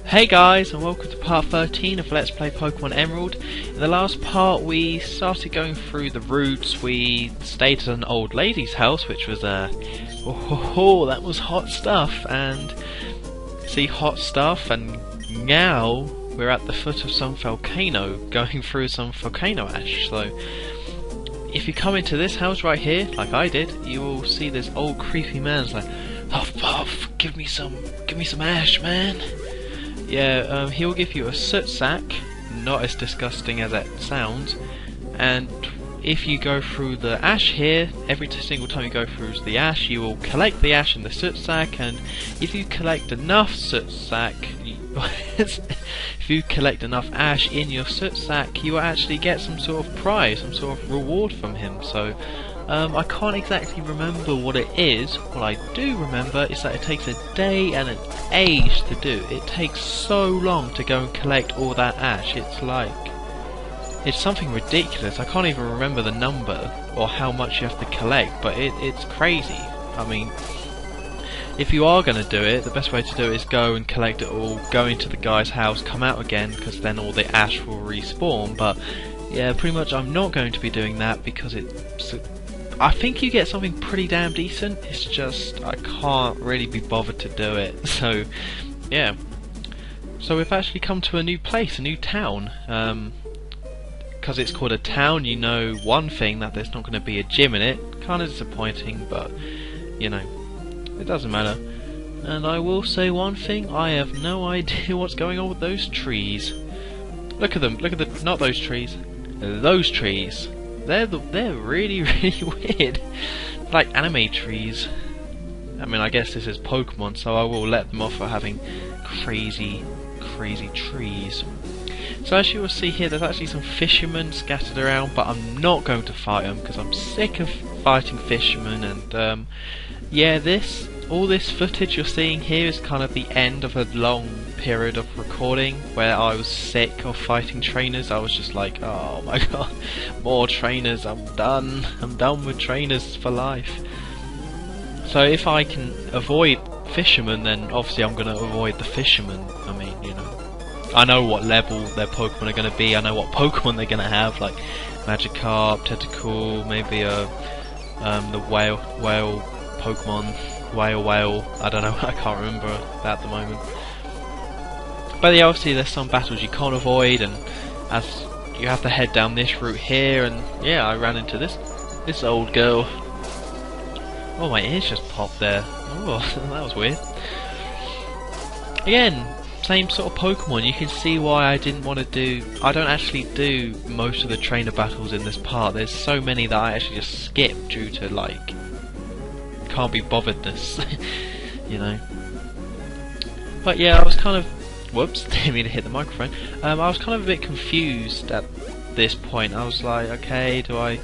Hey guys, and welcome to part 13 of Let's Play Pokemon Emerald. In the last part we started going through the routes. We stayed at an old lady's house, which was that was hot stuff, and see, hot stuff, and now we're at the foot of some volcano, going through some volcano ash. So if you come into this house right here, like I did, you will see this old creepy man's like, "Huff puff, give me some ash, man." Yeah, he'll give you a soot sack, not as disgusting as that sounds, and if you go through the ash here, every single time you go through the ash, you will collect the ash in the soot sack, and if you collect enough soot sack, if you collect enough ash in your soot sack, you will actually get some sort of prize, some sort of reward from him. So I can't exactly remember what it is. What I do remember is that it takes a day and an age to do. It takes so long to go and collect all that ash. It's something ridiculous. I can't even remember the number or how much you have to collect, but it's crazy. I mean, if you are going to do it, the best way to do it is go and collect it all, go into the guy's house, come out again, because then all the ash will respawn. But yeah, pretty much I'm not going to be doing that because I think you get something pretty damn decent. It's just I can't really be bothered to do it. So yeah. So we've actually come to a new place, a new town. Because it's called a town, you know one thing, that there's not going to be a gym in it. Kind of disappointing, but you know, it doesn't matter. And I will say one thing: I have no idea what's going on with those trees. Look at them. Look at not those trees. Those trees. They're really weird, like anime trees. I mean, I guess this is Pokemon, so I will let them off for having crazy trees. So as you will see here, there's actually some fishermen scattered around, but I'm not going to fight them because I'm sick of fighting fishermen. And yeah, all this footage you're seeing here is kind of the end of a long period of recording where I was sick of fighting trainers. I was just like, oh my god, more trainers, I'm done with trainers for life. So if I can avoid fishermen, then obviously I'm going to avoid the fishermen. I mean, you know, I know what level their Pokemon are going to be, I know what Pokemon they're going to have, like Magikarp, Tentacool, maybe the whale Pokemon, whale, I don't know, I can't remember that at the moment. But yeah, obviously there's some battles you can't avoid, and as you have to head down this route here, and yeah, I ran into this old girl. Oh, my ears just popped there. Oh, that was weird. Again, same sort of Pokemon. You can see why I didn't want to do... I don't actually do most of the trainer battles in this part. There's so many that I actually just skip due to, like, can't be botheredness. You know. But yeah, I was kind of... Whoops, didn't mean to hit the microphone. I was kind of a bit confused at this point. I was like, okay, do I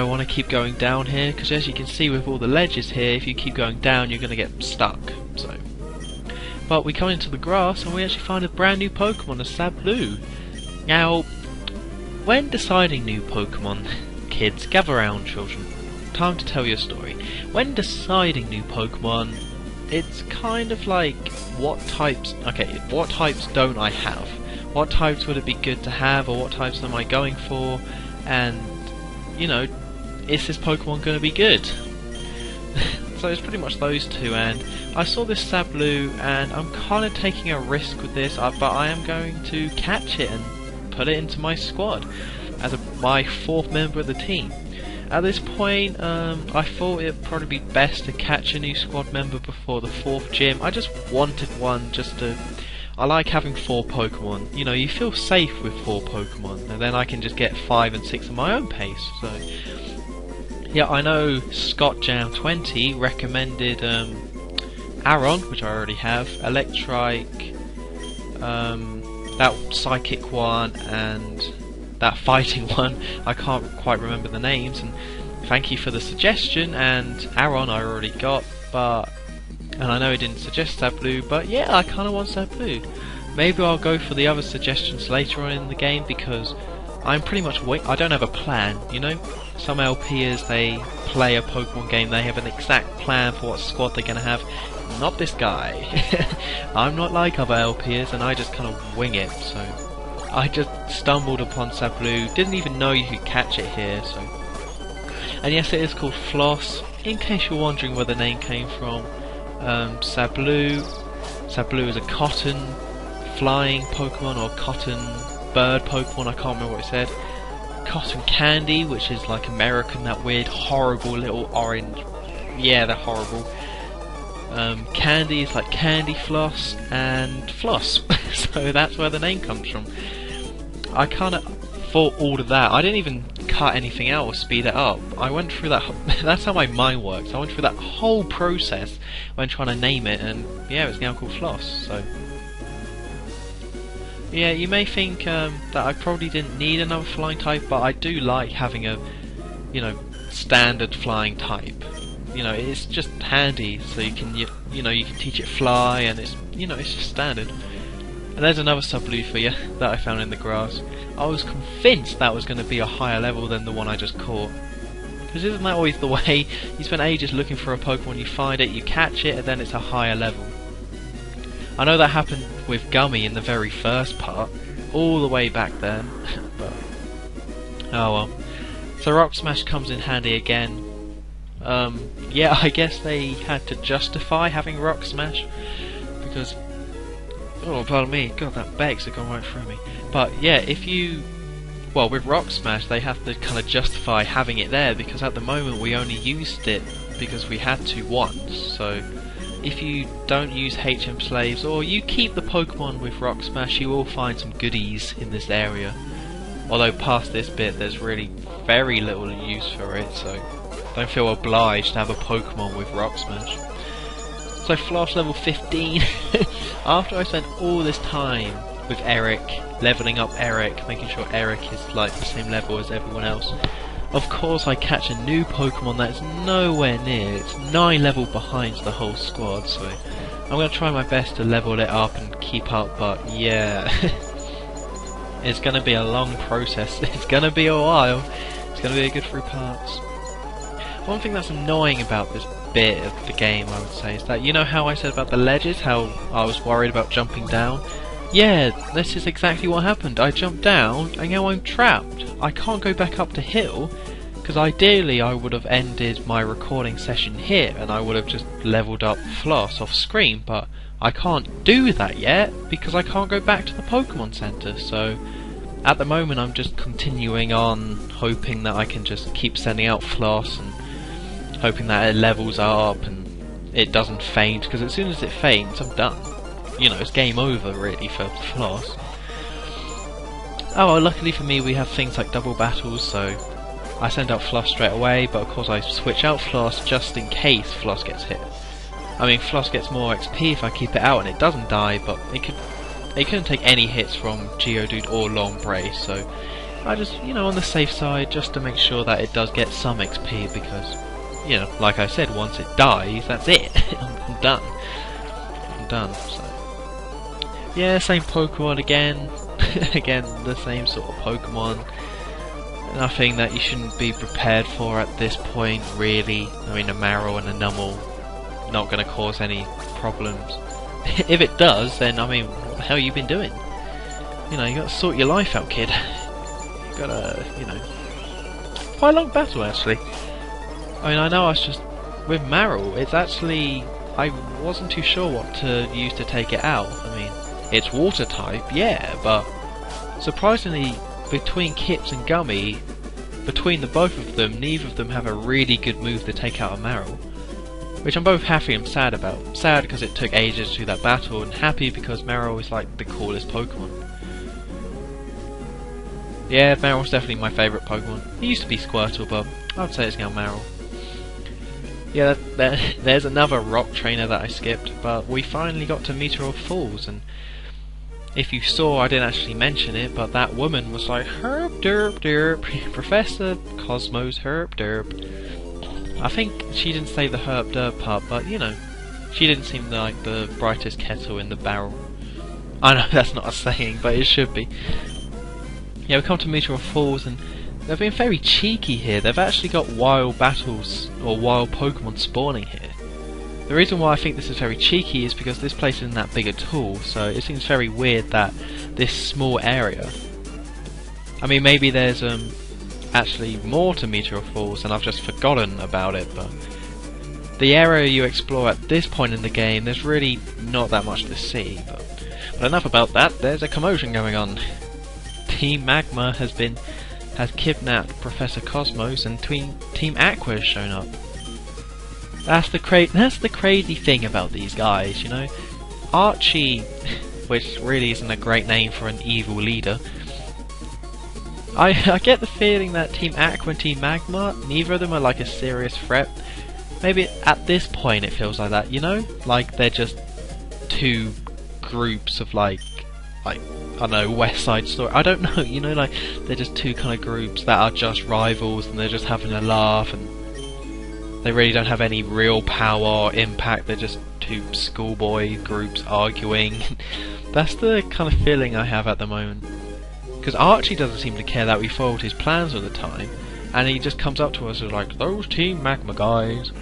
want to keep going down here? Because as you can see with all the ledges here, if you keep going down, you're going to get stuck. So, but we come into the grass and we actually find a brand new Pokemon, a Sablu. Now, when deciding new Pokemon, kids, gather round, children. Time to tell you a story. When deciding new Pokemon, it's kind of like, what types don't I have? What types would it be good to have, or what types am I going for? And, you know, is this Pokemon going to be good? So it's pretty much those two, and I saw this Sablu, and I'm kind of taking a risk with this, but I am going to catch it and put it into my squad as my fourth member of the team. At this point, I thought it'd probably be best to catch a new squad member before the fourth gym. I just wanted one just to... I like having 4 Pokemon. You know, you feel safe with 4 Pokemon, and then I can just get 5 and 6 at my own pace. So, yeah, I know Scott Jam 20 recommended Aron, which I already have, Electrike, that Psychic one, and that fighting one. I can't quite remember the names, and thank you for the suggestion. And Aron I already got, and I know he didn't suggest Sablu, but yeah, I kind of want Sablu. Maybe I'll go for the other suggestions later on in the game, because I'm pretty much I don't have a plan, you know? Some LPers, they play a Pokemon game, they have an exact plan for what squad they're going to have. Not this guy. I'm not like other LPers, and I just kind of wing it, so... I just stumbled upon Sablu, didn't even know you could catch it here, so... And yes, it is called Floss, in case you're wondering where the name came from. Sablu is a cotton flying Pokemon, or cotton bird Pokemon, I can't remember what it said. Cotton Candy, which is like American, that weird, horrible little orange. Yeah, they're horrible. Candy is like Candy Floss and Floss, so that's where the name comes from. I kind of thought all of that. I didn't even cut anything out or speed it up. I went through that. That's how my mind works. I went through that whole process when trying to name it, and yeah, it's now called Floss. So. Yeah, you may think that I probably didn't need another flying type, but I do like having a, you know, standard flying type. You know, it's just handy, so you can, you know, you can teach it fly, and it's, you know, it's just standard. And there's another Sablu for you that I found in the grass. I was convinced that was going to be a higher level than the one I just caught. Because isn't that always the way? You spend ages looking for a Pokemon, you find it, you catch it, and then it's a higher level. I know that happened with Gummy in the very first part, all the way back then, but oh well. So Rock Smash comes in handy again. Yeah, I guess they had to justify having Rock Smash, because, oh pardon me, god, that Bex had gone right through me. But yeah, if you, well, with Rock Smash they have to kind of justify having it there, because at the moment we only used it because we had to once, so if you don't use HM Slaves, or you keep the Pokemon with Rock Smash, you will find some goodies in this area. Although past this bit there's really very little use for it, so don't feel obliged to have a Pokemon with Rock Smash. So Floss level 15. After I spent all this time with Eric, leveling up Eric, making sure Eric is like the same level as everyone else, of course I catch a new Pokemon that is nowhere near. It's 9 levels behind the whole squad, so I'm going to try my best to level it up and keep up, but yeah. It's going to be a long process. It's going to be a while. It's going to be a good 3 parts. One thing that's annoying about this bit of the game, I would say, is that, you know how I said about the ledges, how I was worried about jumping down? Yeah, this is exactly what happened. I jumped down and now I'm trapped. I can't go back up the hill, because ideally I would have ended my recording session here and I would have just leveled up Floss off screen, but I can't do that yet because I can't go back to the Pokemon Center, so at the moment I'm just continuing on, hoping that I can just keep sending out Floss and hoping that it levels up and it doesn't faint, because as soon as it faints I'm done. You know, it's game over really for Floss. Oh well, luckily for me we have things like double battles, so I send out Floss straight away, but of course I switch out Floss just in case Floss gets hit. I mean, Floss gets more XP if I keep it out and it doesn't die, but it couldn't take any hits from Geodude or Lombre, so I just, you know, on the safe side, just to make sure that it does get some XP, because, you know, like I said, once it dies, that's it. I'm done. I'm done, so. Yeah, same Pokemon again. Again, the same sort of Pokemon. Nothing that you shouldn't be prepared for at this point, really. I mean, a Marill and a Numel, not going to cause any problems. If it does, then, I mean, what the hell you been doing? You know, you got to sort your life out, kid. You got to, you know... Quite a long battle, actually. I mean, I know I was just... With Marill, it's actually... I wasn't too sure what to use to take it out. I mean, it's water type, yeah, but... Surprisingly, between Kips and Gummy, between the both of them, neither of them have a really good move to take out a Marill. Which I'm both happy and sad about. Sad because it took ages to do that battle, and happy because Marill is like the coolest Pokemon. Yeah, Marill's definitely my favourite Pokemon. It used to be Squirtle, but I would say it's now Marill. Yeah, there's another rock trainer that I skipped, but we finally got to Meteor Falls, and if you saw, I didn't actually mention it, but that woman was like, herp derp derp, Professor Cosmos herp derp. I think she didn't say the herp derp part, but you know, she didn't seem like the brightest kettle in the barrel. I know that's not a saying, but it should be. Yeah, we come to Meteor Falls, and they've been very cheeky here. They've actually got wild battles or wild Pokemon spawning here. The reason why I think this is very cheeky is because this place isn't that big at all, so it seems very weird that this small area. I mean, maybe there's actually more to Meteor Falls and I've just forgotten about it, but the area you explore at this point in the game, there's really not that much to see. But enough about that. There's a commotion going on. Team Magma has kidnapped Professor Cosmos, and Team Aqua has shown up. That's the crazy thing about these guys, you know. Archie, which really isn't a great name for an evil leader. I get the feeling that Team Aqua and Team Magma, neither of them are like a serious threat. Maybe at this point it feels like that, you know? Like they're just two groups of like I don't know, West Side Story. I don't know, you know, like they're just two kind of groups that are just rivals and they're just having a laugh and they really don't have any real power or impact. They're just two schoolboy groups arguing. That's the kind of feeling I have at the moment. Because Archie doesn't seem to care that we foiled his plans all the time, and he just comes up to us and is like, those Team Magma guys.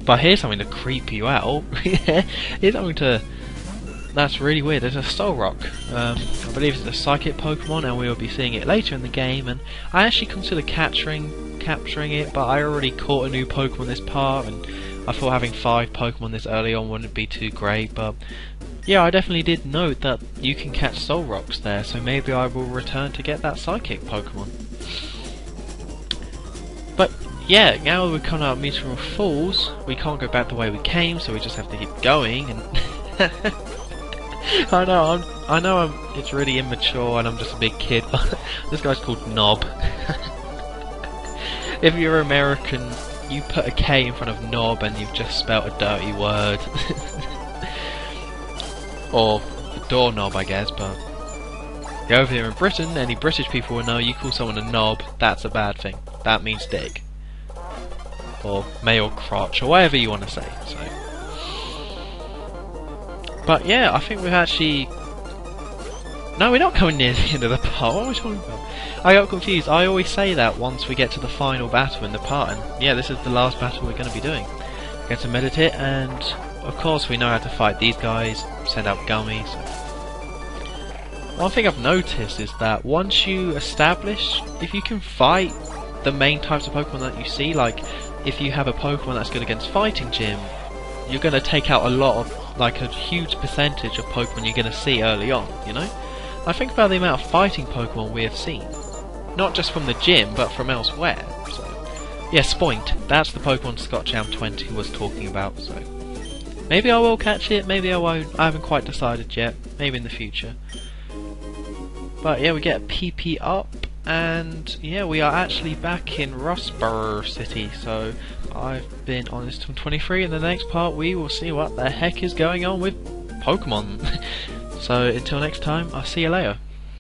But here's something to creep you out. Here's something to... That's really weird. There's a Solrock. I believe it's a psychic Pokemon, and we will be seeing it later in the game. And I actually considered capturing it, but I already caught a new Pokemon this part, and I thought having 5 Pokemon this early on wouldn't be too great. But yeah, I definitely did note that you can catch Solrocks there, so maybe I will return to get that psychic Pokemon. But yeah, now we're coming out of Meteor Falls, we can't go back the way we came, so we just have to keep going. And I know it's really immature and I'm just a big kid, but this guy's called Knob. If you're American, you put a K in front of Knob and you've just spelt a dirty word. Or a doorknob, I guess, but you're over here in Britain, any British people will know you call someone a knob, that's a bad thing. That means dick. Or male crotch, or whatever you want to say. So. But yeah, I think we've actually... No, we're not coming near the end of the part. What am I talking about? I got confused. I always say that once we get to the final battle in the part, and yeah, this is the last battle we're going to be doing. We're going to meditate, and of course we know how to fight these guys, send out gummies. One thing I've noticed is that once you establish, if you can fight the main types of Pokemon that you see, like if you have a Pokemon that's good against Fighting Gym, you're going to take out a lot of, like a huge percentage of Pokemon you're going to see early on, you know? I think about the amount of fighting Pokemon we have seen. Not just from the gym, but from elsewhere. So, yeah, Spoint. That's the Pokemon ScotchJam20 was talking about, so... Maybe I will catch it, maybe I won't. I haven't quite decided yet. Maybe in the future. But yeah, we get a PP up, and yeah, we are actually back in Rustboro City. So I've been Honest23. In the next part, we will see what the heck is going on with Pokemon. So until next time, I'll see you later.